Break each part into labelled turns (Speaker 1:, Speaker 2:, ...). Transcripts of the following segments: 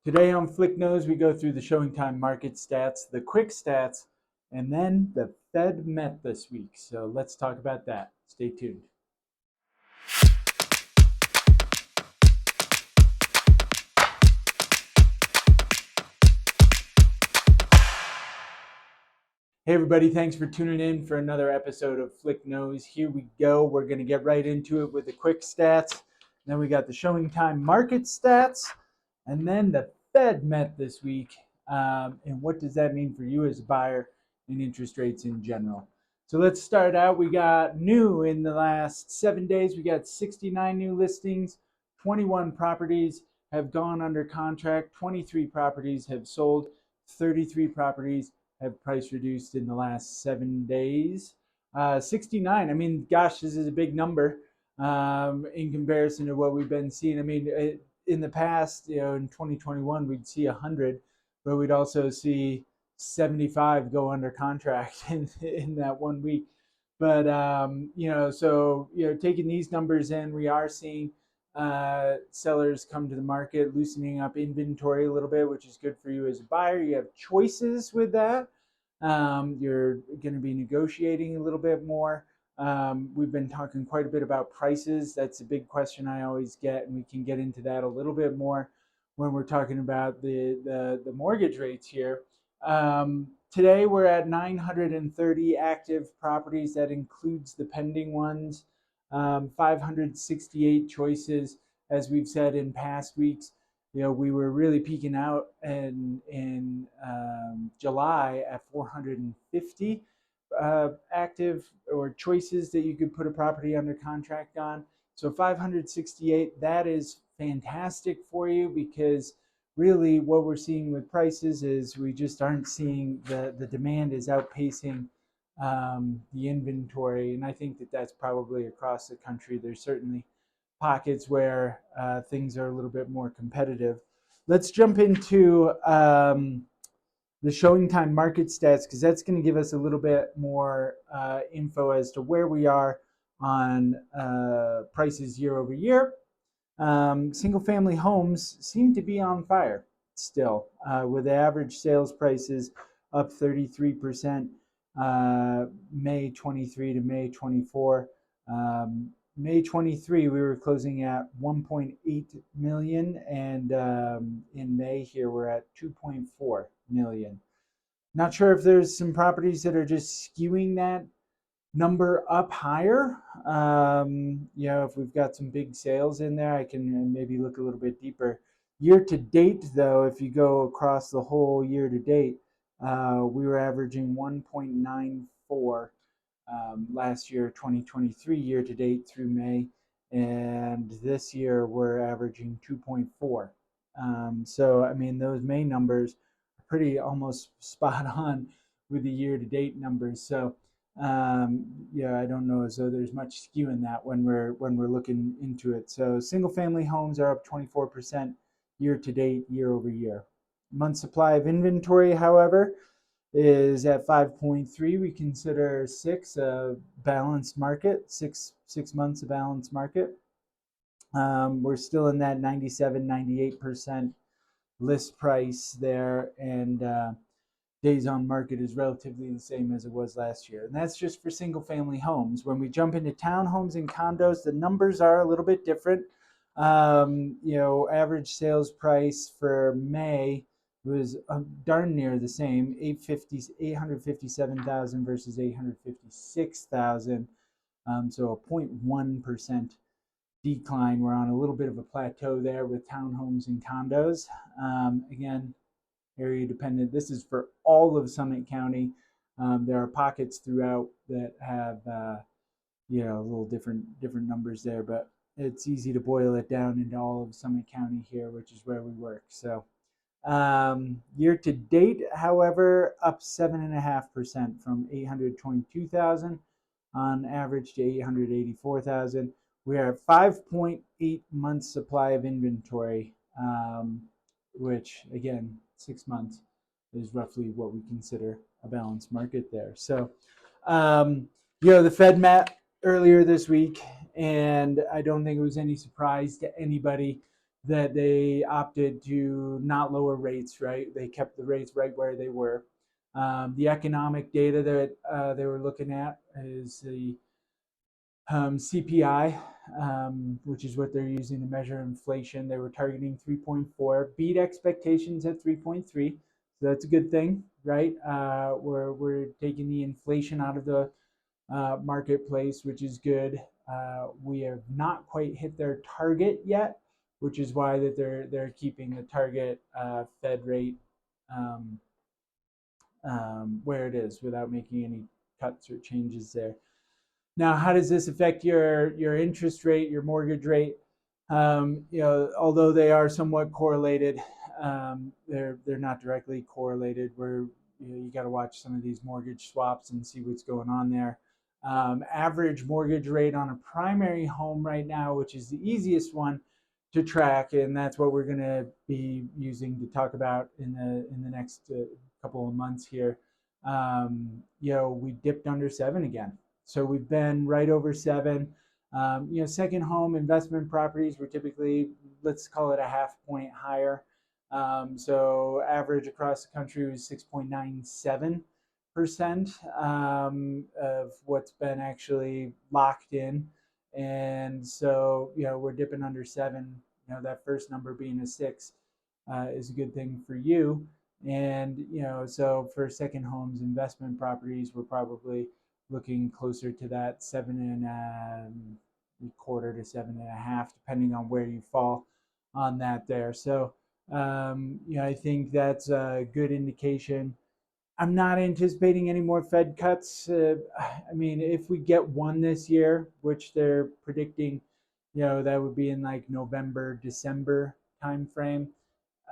Speaker 1: Today on Flick Nose, we go through the showing time market stats, the quick stats, and then the Fed met this week. So let's talk about that. Stay tuned. Hey everybody, thanks for tuning in for another episode of Flick Nose. Here we go. We're going to get right into it with the quick stats. Then we got the showing time market stats, and then the Fed met this week. And what does that mean for you as a buyer and interest rates in general? So let's start out. We got new in the last 7 days. We got 69 new listings. 21 properties have gone under contract. 23 properties have sold. 33 properties have price reduced in the last 7 days. 69, I mean, gosh, this is a big number in comparison to what we've been seeing. I mean, in the past, in 2021, we'd see 100, but we'd also see 75 go under contract in that 1 week. But, taking these numbers in, we are seeing sellers come to the market, loosening up inventory a little bit, which is good for you as a buyer. You have choices with that. You're going to be negotiating a little bit more. We've been talking quite a bit about prices. That's a big question I always get, and we can get into that a little bit more when we're talking about the mortgage rates here. Today we're at 930 active properties. That includes the pending ones. 568 choices, as we've said in past weeks. We were really peaking out in July at 450 active or choices that you could put a property under contract on. So 568, that is fantastic for you, because really what we're seeing with prices is we just aren't seeing the demand is outpacing the inventory. And I think that's probably across the country. There's certainly pockets where things are a little bit more competitive. Let's jump into the showing time market stats, because that's going to give us a little bit more info as to where we are on prices year over year. Single family homes seem to be on fire still, with average sales prices up 33%, May 23 to May 24. May 23, we were closing at 1.8 million, and in May here we're at 2.4 million. Not sure if there's some properties that are just skewing that number up higher. If we've got some big sales in there, I can maybe look a little bit deeper. Year to date, though, if you go across the whole year to date, we were averaging 1.94 last year, 2023, year to date through May, and this year we're averaging 2.4. So, I mean, those May numbers are pretty almost spot on with the year to date numbers. So, I don't know as though there's much skew in that when we're looking into it. So, single family homes are up 24% year to date, year over year. Month supply of inventory, however, is at 5.3. We consider 6 a balanced market, six months a balanced market. We're still in that 97-98% list price there, and days on market is relatively the same as it was last year. And that's just for single family homes. When we jump into townhomes and condos, the numbers are a little bit different. Average sales price for May was darn near the same, 857,000 versus 856,000. So a 0.1% decline. We're on a little bit of a plateau there with townhomes and condos. Again, area dependent. This is for all of Summit County. There are pockets throughout that have a little different numbers there, but it's easy to boil it down into all of Summit County here, which is where we work. So year to date, however, up 7.5% from 822,000 on average to 884,000. We are at 5.8 months supply of inventory, which again, 6 months is roughly what we consider a balanced market there. So, the Fed met earlier this week, and I don't think it was any surprise to anybody that they opted to not lower rates, right? They kept the rates right where they were. The economic data that they were looking at is the CPI, which is what they're using to measure inflation. They were targeting 3.4, beat expectations at 3.3. So that's a good thing, right? We're taking the inflation out of the marketplace, which is good. We have not quite hit their target yet, which is why that they're keeping the target Fed rate um, where it is without making any cuts or changes there. Now, how does this affect your interest rate, your mortgage rate? Although they are somewhat correlated, they're not directly correlated. Where you got to watch some of these mortgage swaps and see what's going on there. Average mortgage rate on a primary home right now, which is the easiest one to track, and that's what we're going to be using to talk about in the next couple of months here. We dipped under 7 again. So we've been right over 7. Second home investment properties were typically, let's call it a half point higher. So average across the country was 6.97% of what's been actually locked in. And so, we're dipping under 7. That first number being a 6 is a good thing for you. And, so for second homes investment properties, we're probably looking closer to that 7.25 to 7.5, depending on where you fall on that there. So, I think that's a good indication. I'm not anticipating any more Fed cuts. I mean, if we get one this year, which they're predicting, that would be in like November, December timeframe.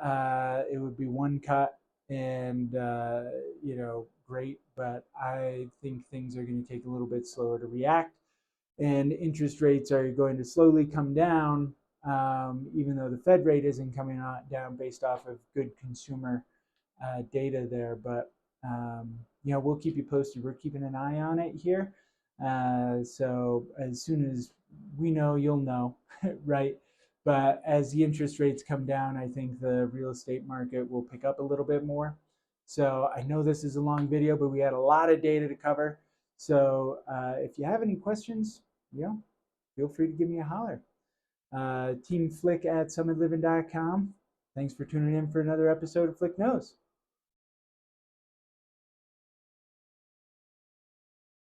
Speaker 1: It would be one cut, and great. But I think things are going to take a little bit slower to react, and interest rates are going to slowly come down, even though the Fed rate isn't coming down based off of good consumer data there. But we'll keep you posted. We're keeping an eye on it here. So as soon as we know, you'll know, right? But as the interest rates come down, I think the real estate market will pick up a little bit more. So I know this is a long video, but we had a lot of data to cover. So if you have any questions, feel free to give me a holler. Team Flick at summitliving.com. Thanks for tuning in for another episode of Flick Knows.